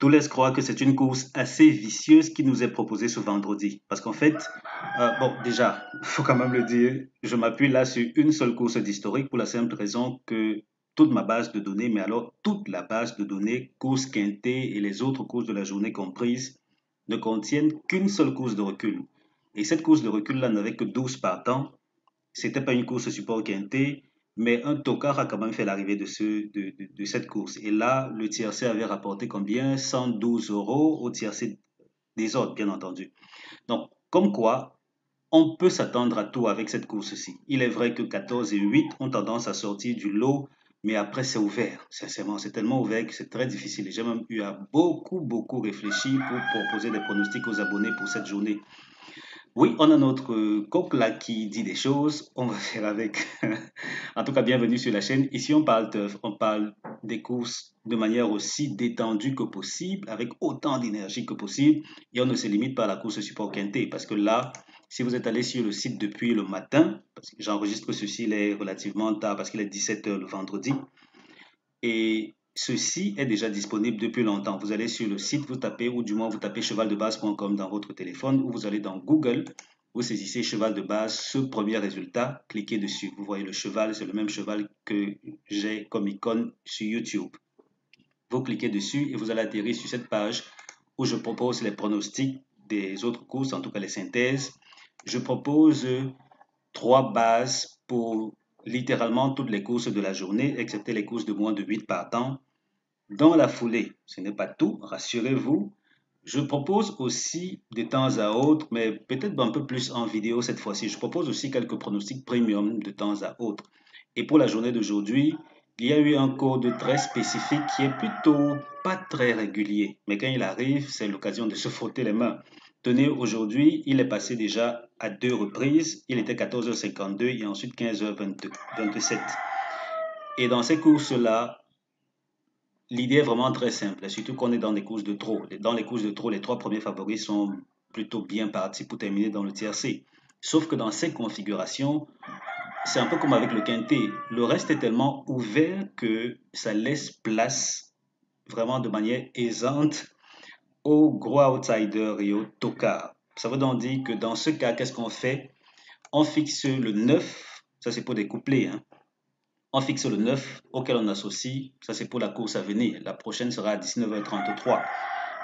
Tout laisse croire que c'est une course assez vicieuse qui nous est proposée ce vendredi. Parce qu'en fait, bon, déjà, il faut quand même le dire, je m'appuie là sur une seule course d'historique pour la simple raison que toute ma base de données, mais alors toute la base de données, course quintée et les autres courses de la journée comprises, ne contiennent qu'une seule course de recul. Et cette course de recul-là n'avait que 12 partants. C'était pas une course support quintet, mais un tocard a quand même fait l'arrivée de cette course. Et là, le tiercé avait rapporté combien? 112 euros au tiercé des autres, bien entendu. Donc, comme quoi, on peut s'attendre à tout avec cette course-ci. Il est vrai que 14 et 8 ont tendance à sortir du lot, mais après c'est ouvert. Sincèrement, c'est tellement ouvert que c'est très difficile. Et j'ai même eu à beaucoup réfléchir pour proposer des pronostics aux abonnés pour cette journée. Oui, on a notre coq là qui dit des choses, on va faire avec. En tout cas, bienvenue sur la chaîne. Ici, on parle turf, on parle des courses de manière aussi détendue que possible, avec autant d'énergie que possible, et on ne se limite pas à la course support quintet, parce que là, si vous êtes allé sur le site depuis le matin, parce que j'enregistre ceci, il est relativement tard, parce qu'il est 17 heures le vendredi, et ceci est déjà disponible depuis longtemps. Vous allez sur le site, vous tapez, ou du moins vous tapez chevaldebase.com dans votre téléphone, ou vous allez dans Google, vous saisissez cheval de base, ce premier résultat, cliquez dessus. Vous voyez le cheval, c'est le même cheval que j'ai comme icône sur YouTube. Vous cliquez dessus et vous allez atterrir sur cette page où je propose les pronostics des autres courses, en tout cas les synthèses. Je propose trois bases pour littéralement toutes les courses de la journée, excepté les courses de moins de 8 partants. Dans la foulée, ce n'est pas tout, rassurez-vous. Je propose aussi de temps à autre, mais peut-être un peu plus en vidéo cette fois-ci, je propose aussi quelques pronostics premium de temps à autre. Et pour la journée d'aujourd'hui, il y a eu un code très spécifique qui est plutôt pas très régulier. Mais quand il arrive, c'est l'occasion de se frotter les mains. Tenez, aujourd'hui, il est passé déjà à deux reprises. Il était 14h52 et ensuite 15h27. Et dans ces courses-là, l'idée est vraiment très simple, surtout qu'on est dans des courses de trop. Dans les courses de trop, les trois premiers favoris sont plutôt bien partis pour terminer dans le tiercé. Sauf que dans ces configurations, c'est un peu comme avec le quintet. Le reste est tellement ouvert que ça laisse place vraiment de manière aisante aux gros outsiders et aux tocards. Ça veut donc dire que dans ce cas, qu'est-ce qu'on fait? On fixe le 9, ça c'est pour des couplets, hein. On fixe le 9 auquel on associe, ça c'est pour la course à venir. La prochaine sera à 19h33.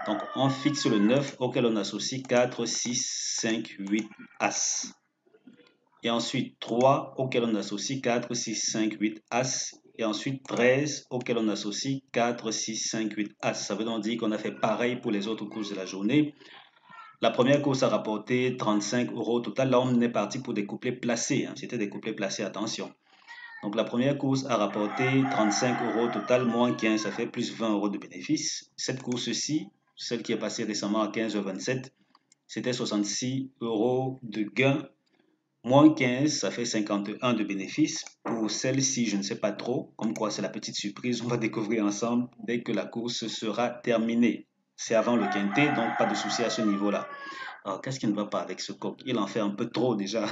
Donc on fixe le 9 auquel on associe 4, 6, 5, 8 As. Et ensuite 3 auquel on associe 4, 6, 5, 8 As. Et ensuite 13 auquel on associe 4, 6, 5, 8 As. Ça veut donc dire qu'on a fait pareil pour les autres courses de la journée. La première course a rapporté 35 euros au total. Là, on est parti pour des couplets placés, hein. C'était des couplets placés, attention. Donc la première course a rapporté 35 euros au total, moins 15, ça fait plus 20 euros de bénéfice. Cette course-ci, celle qui est passée récemment à 15h27, c'était 66 euros de gain, moins 15, ça fait 51 de bénéfice. Pour celle-ci, je ne sais pas trop, comme quoi c'est la petite surprise, on va découvrir ensemble dès que la course sera terminée. C'est avant le quintet, donc pas de souci à ce niveau-là. Alors, qu'est-ce qui ne va pas avec ce coq? Il en fait un peu trop déjà.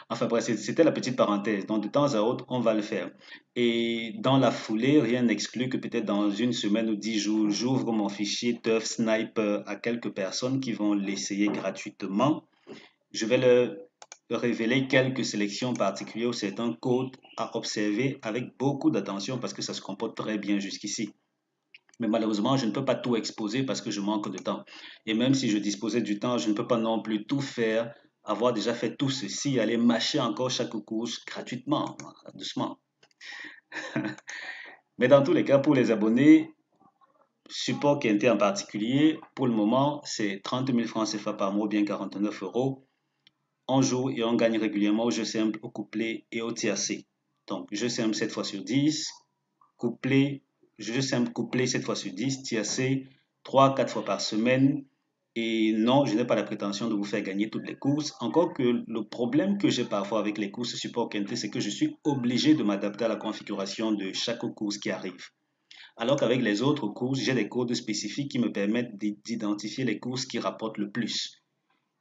Enfin bref, c'était la petite parenthèse. Donc de temps à autre, on va le faire. Et dans la foulée, rien n'exclut que peut-être dans une semaine ou 10 jours, j'ouvre mon fichier Turf Sniper à quelques personnes qui vont l'essayer gratuitement. Je vais leur révéler quelques sélections particulières ou certains codes à observer avec beaucoup d'attention parce que ça se comporte très bien jusqu'ici. Mais malheureusement, je ne peux pas tout exposer parce que je manque de temps. Et même si je disposais du temps, je ne peux pas non plus tout faire, avoir déjà fait tout ceci, aller mâcher encore chaque course gratuitement, doucement. Mais dans tous les cas, pour les abonnés, support qui était en particulier, pour le moment, c'est 30 000 francs CFA par mois, bien 49 euros. On joue et on gagne régulièrement au jeu simple, au couplet et au tiercé. Donc, jeu simple 7 fois sur 10, couplet, jeu simple couplet 7 fois sur 10, tiercé 3-4 fois par semaine. Et non, je n'ai pas la prétention de vous faire gagner toutes les courses. Encore que le problème que j'ai parfois avec les courses support quintet, c'est que je suis obligé de m'adapter à la configuration de chaque course qui arrive. Alors qu'avec les autres courses, j'ai des codes spécifiques qui me permettent d'identifier les courses qui rapportent le plus.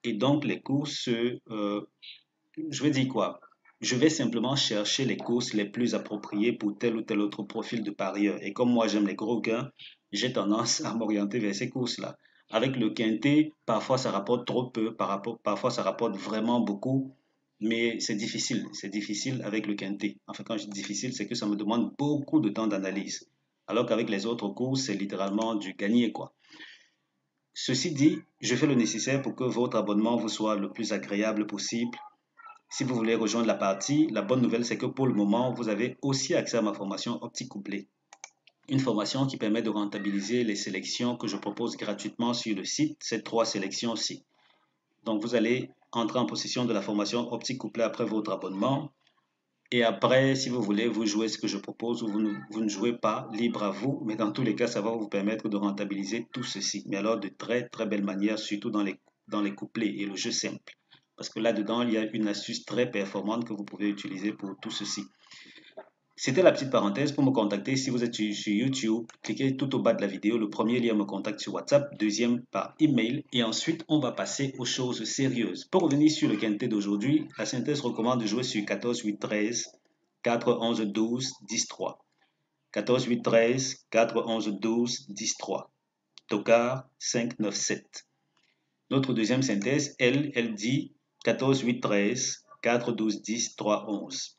Et donc les courses, je vais dire quoi? je vais simplement chercher les courses les plus appropriées pour tel ou tel autre profil de parieur. Et comme moi j'aime les gros gains, j'ai tendance à m'orienter vers ces courses-là. Avec le quintet, parfois ça rapporte trop peu, parfois ça rapporte vraiment beaucoup, mais c'est difficile. C'est difficile avec le quintet. Enfin, quand je dis difficile, c'est que ça me demande beaucoup de temps d'analyse. Alors qu'avec les autres courses, c'est littéralement du gagner, quoi. Ceci dit, je fais le nécessaire pour que votre abonnement vous soit le plus agréable possible. Si vous voulez rejoindre la partie, la bonne nouvelle, c'est que pour le moment, vous avez aussi accès à ma formation OptiCouplé. Une formation qui permet de rentabiliser les sélections que je propose gratuitement sur le site, ces 3 sélections-ci. Donc, vous allez entrer en possession de la formation OptiCouplé après votre abonnement. Et après, si vous voulez, vous jouez ce que je propose ou vous ne jouez pas, libre à vous. Mais dans tous les cas, ça va vous permettre de rentabiliser tout ceci. Mais alors de très, très belle manière, surtout dans les couplets et le jeu simple. Parce que là-dedans, il y a une astuce très performante que vous pouvez utiliser pour tout ceci. C'était la petite parenthèse. Pour me contacter, si vous êtes sur YouTube, cliquez tout au bas de la vidéo. Le premier lien me contacte sur WhatsApp, deuxième par email. Et ensuite, on va passer aux choses sérieuses. Pour revenir sur le quintet d'aujourd'hui, la synthèse recommande de jouer sur 14, 8, 13, 4, 11, 12, 10, 3. 14, 8, 13, 4, 11, 12, 10, 3. Tocard, 5, 9, 7. Notre deuxième synthèse, elle dit 14, 8, 13, 4, 12, 10, 3, 11.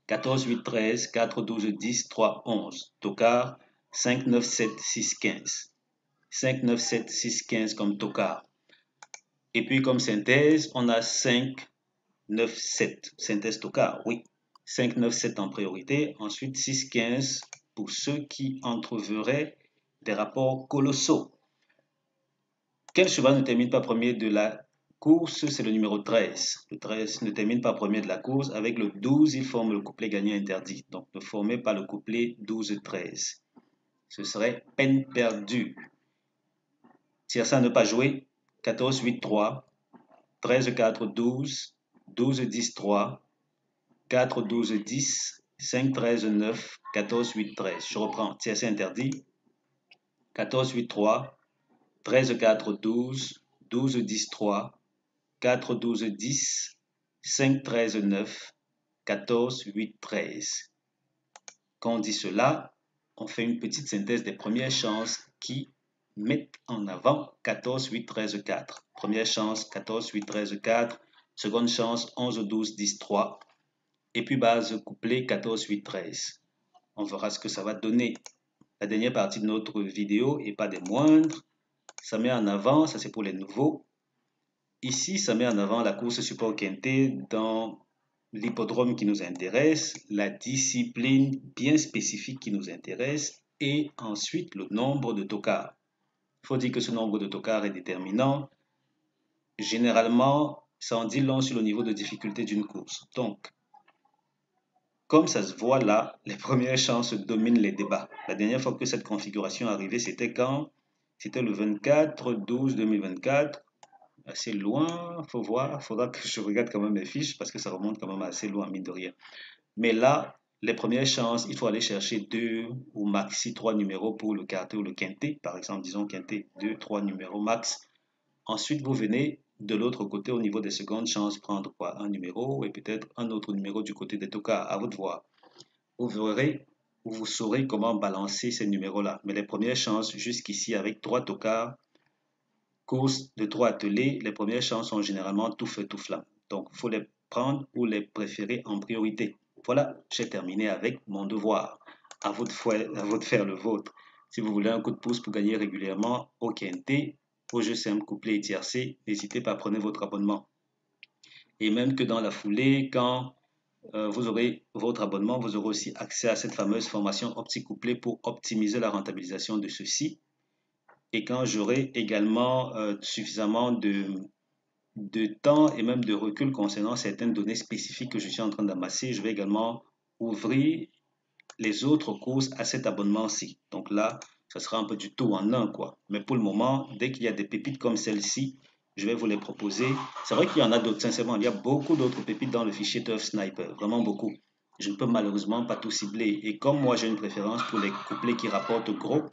14, 8, 13, 4, 12, 10, 3, 11. Tocard, 5, 9, 7, 6, 15. 5, 9, 7, 6, 15 comme tocard. Et puis comme synthèse, on a 5, 9, 7. Synthèse tocard, oui. 5, 9, 7 en priorité. Ensuite, 6, 15 pour ceux qui entreverraient des rapports colossaux. Quel cheval ne termine pas premier de la course? C'est le numéro 13. Le 13 ne termine pas premier de la course. Avec le 12, il forme le couplet gagnant interdit. Donc, ne formez pas le couplet 12-13. Ce serait peine perdue. Tierce à ne pas jouer. 14, 8, 3. 13, 4, 12. 12, 10, 3. 4, 12, 10. 5, 13, 9. 14, 8, 13. Je reprends. Tierce interdit. 14, 8, 3. 13, 4, 12. 12, 10, 3. 4, 12, 10, 5, 13, 9, 14, 8, 13. Quand on dit cela, on fait une petite synthèse des premières chances qui mettent en avant 14, 8, 13, 4. Première chance, 14, 8, 13, 4. Seconde chance, 11, 12, 10, 3. Et puis base couplet 14, 8, 13. On verra ce que ça va donner. La dernière partie de notre vidéo, et pas des moindres, ça met en avant, ça c'est pour les nouveaux, ici, ça met en avant la course support quintet dans l'hippodrome qui nous intéresse, la discipline bien spécifique qui nous intéresse et ensuite le nombre de tocards. Il faut dire que ce nombre de tocards est déterminant. Généralement, ça en dit long sur le niveau de difficulté d'une course. Donc, comme ça se voit là, les premières chances dominent les débats. La dernière fois que cette configuration est arrivée, c'était quand? C'était le 24/12/2024. Assez loin, faut voir, faudra que je regarde quand même mes fiches parce que ça remonte quand même assez loin, mine de rien. Mais là, les premières chances, il faut aller chercher 2 ou maxi 3 numéros pour le quartet ou le quintet. Par exemple, disons quintet, 2, 3 numéros max. Ensuite, vous venez de l'autre côté au niveau des secondes chances prendre quoi? Un numéro et peut-être un autre numéro du côté des tocards. À vous de voir. Vous verrez ou vous saurez comment balancer ces numéros-là. Mais les premières chances jusqu'ici avec 3 tocards, course de 3 attelés, les premières chances sont généralement tout feu, tout flamme. Donc, il faut les prendre ou les préférer en priorité. Voilà, j'ai terminé avec mon devoir. À vous de faire le vôtre. Si vous voulez un coup de pouce pour gagner régulièrement au quintet, au jeu simple, couplet et tiercé, n'hésitez pas à prendre votre abonnement. Et même que dans la foulée, quand vous aurez votre abonnement, vous aurez aussi accès à cette fameuse formation OptiCouplé pour optimiser la rentabilisation de ceci. Et quand j'aurai également suffisamment de temps et même de recul concernant certaines données spécifiques que je suis en train d'amasser, je vais également ouvrir les autres courses à cet abonnement-ci. Donc là, ça sera un peu du tout en un, quoi. Mais pour le moment, dès qu'il y a des pépites comme celle-ci, je vais vous les proposer. C'est vrai qu'il y en a d'autres, sincèrement. Il y a beaucoup d'autres pépites dans le fichier Turf Sniper, vraiment beaucoup. Je ne peux malheureusement pas tout cibler. Et comme moi, j'ai une préférence pour les couplets qui rapportent gros,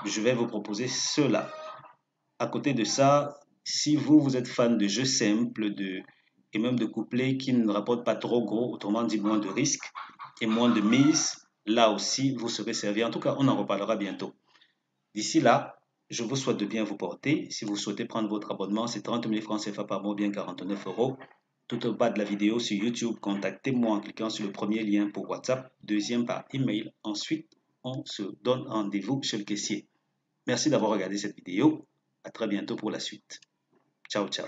je vais vous proposer ceux-là. À côté de ça, si vous êtes fan de jeux simples, et même de couplets qui ne rapportent pas trop gros, autrement dit moins de risques et moins de mise, là aussi, vous serez servi. En tout cas, on en reparlera bientôt. D'ici là, je vous souhaite de bien vous porter. Si vous souhaitez prendre votre abonnement, c'est 30 000 francs CFA par mois, bien 49 euros. Tout au bas de la vidéo sur YouTube, contactez-moi en cliquant sur le premier lien pour WhatsApp, deuxième par email. Ensuite, on se donne rendez-vous chez le caissier. Merci d'avoir regardé cette vidéo. À très bientôt pour la suite. Ciao, ciao.